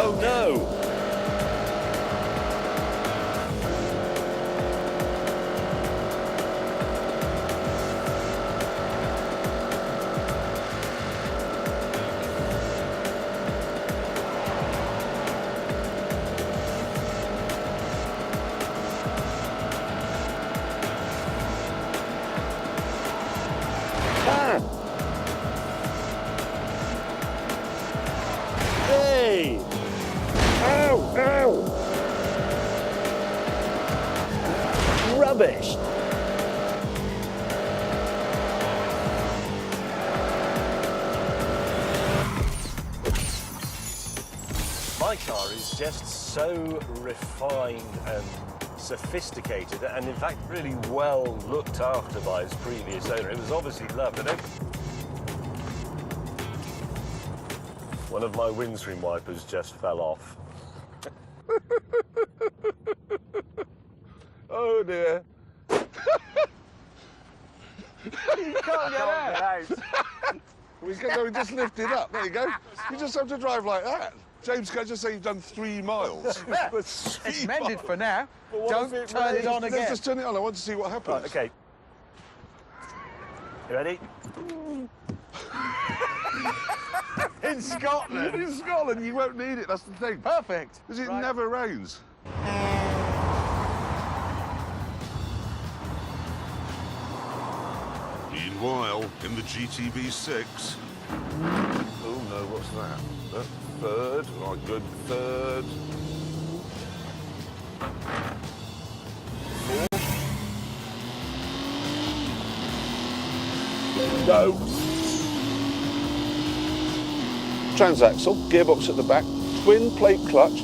Oh no! Hey! Ow! Ow! Rubbish! My car is just so refined and sophisticated, and in fact really well looked after by its previous owner. It was obviously loved. One of my windscreen wipers just fell off. Oh dear. You can't get out. We just lift it up. There you go. You just have to drive like that. James, can I just say you've done 3 miles? It's mended for now. Don't turn it on again. Just turn it on. I want to see what happens. Right, okay. You ready? In Scotland. In Scotland, you won't need it. That's the thing. Perfect. Because it never rains. Meanwhile, in the GTB6. Oh no, what's that? Third. Right, good. Third. Fourth. Go. Transaxle, gearbox at the back, twin plate clutch,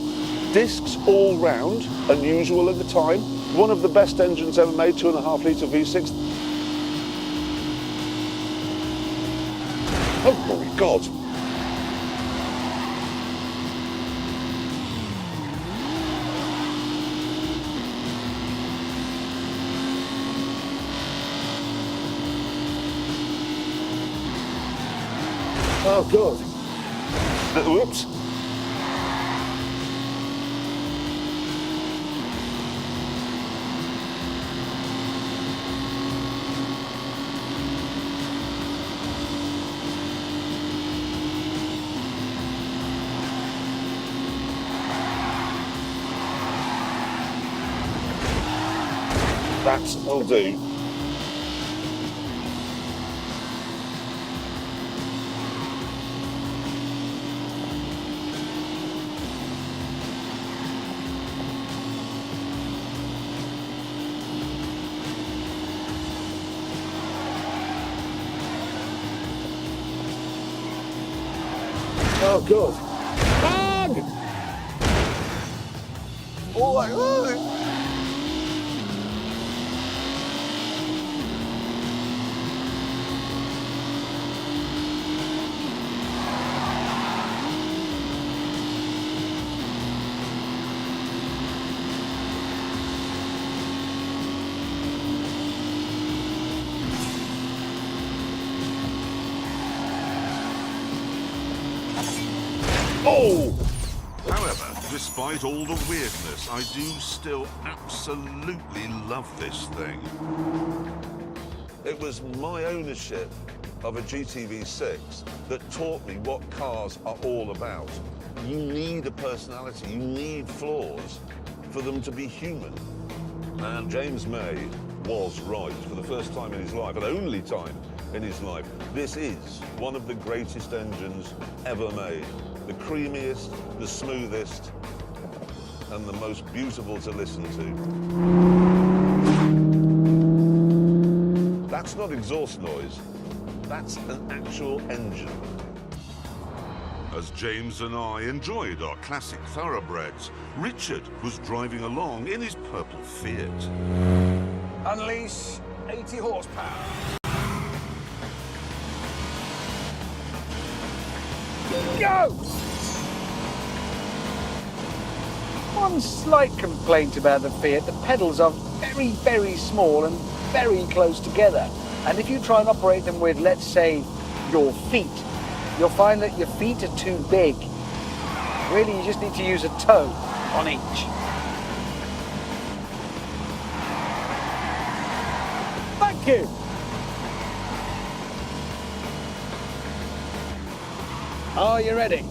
discs all round, unusual at the time. One of the best engines ever made, 2.5 litre V6. Oh my God. Oh God. Whoops. That'll do. Oh God. Hug! Oh my God. Oh! However, despite all the weirdness, I do still absolutely love this thing. It was my ownership of a GTV6 that taught me what cars are all about. You need a personality, you need flaws for them to be human. And James May was right for the first time in his life, and only time in his life. This is one of the greatest engines ever made. The creamiest, the smoothest, and the most beautiful to listen to. That's not exhaust noise. That's an actual engine. As James and I enjoyed our classic thoroughbreds, Richard was driving along in his purple Fiat. Unleash 80 horsepower. Go! One slight complaint about the Fiat, the pedals are very, very small and very close together. And if you try and operate them with, let's say, your feet, you'll find that your feet are too big. Really, you just need to use a toe on each. Thank you. Are you ready?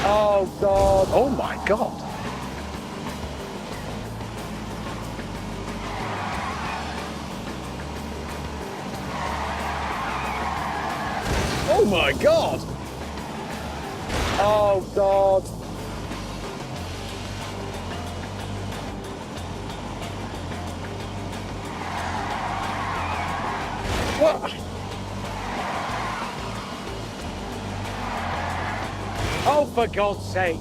Oh, God. Oh, my God. Oh, my God. Oh, God. What? Oh, for God's sake.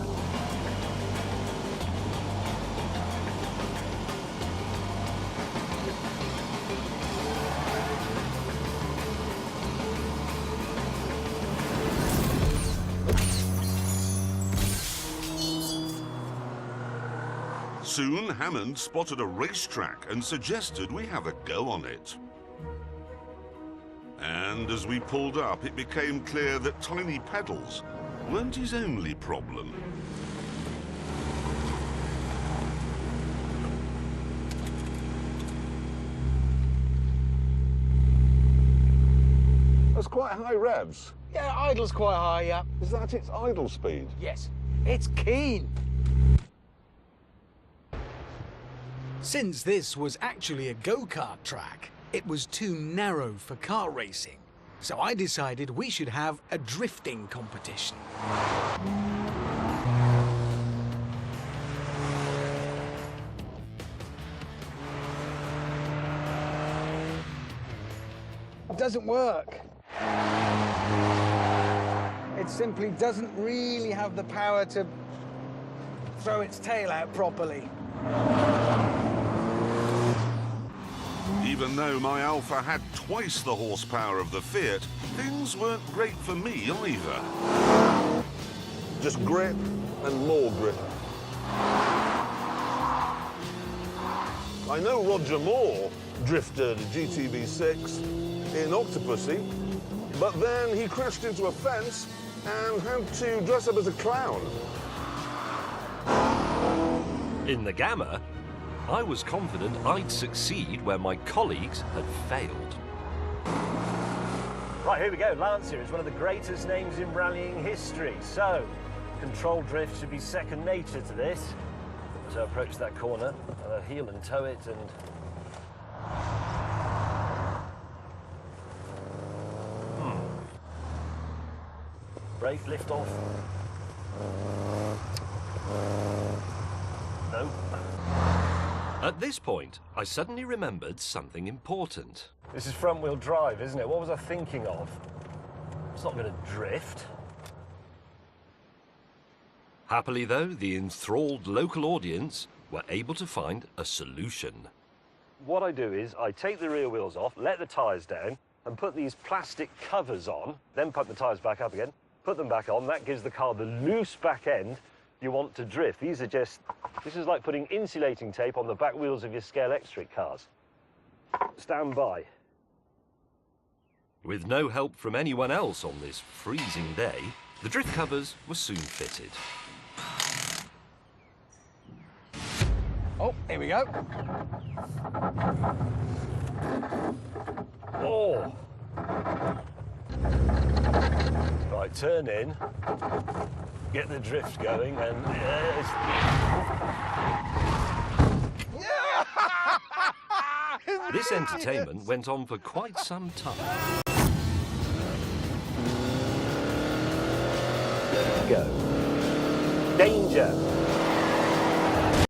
Soon, Hammond spotted a racetrack and suggested we have a go on it. And as we pulled up, it became clear that tiny pedals weren't his only problem. That's quite high revs. Yeah, idle's quite high, yeah. Is that its idle speed? Yes, it's keen. Since this was actually a go-kart track, it was too narrow for car racing. So I decided we should have a drifting competition. It doesn't work. It simply doesn't really have the power to throw its tail out properly. Even though my Alfa had twice the horsepower of the Fiat, things weren't great for me either. Just grip and more grip. I know Roger Moore drifted a GTV6 in Octopussy, but then he crashed into a fence and had to dress up as a clown. In the Gamma, I was confident I'd succeed where my colleagues had failed. Right, here we go. Lancia is one of the greatest names in rallying history, so controlled drift should be second nature to this. So approach that corner, heel and toe it, and brake, lift off. No. At this point, I suddenly remembered something important. This is front-wheel drive, isn't it? What was I thinking of? It's not going to drift. Happily, though, the enthralled local audience were able to find a solution. What I do is I take the rear wheels off, let the tyres down, and put these plastic covers on, then put the tyres back up again, put them back on. That gives the car the loose back end you want to drift. These are just, this is like putting insulating tape on the back wheels of your Scalextric cars. Stand by. With no help from anyone else on this freezing day, the drift covers were soon fitted. Oh, here we go. Oh! Right, turn in, get the drift going, and this entertainment went on for quite some time. Go. Danger!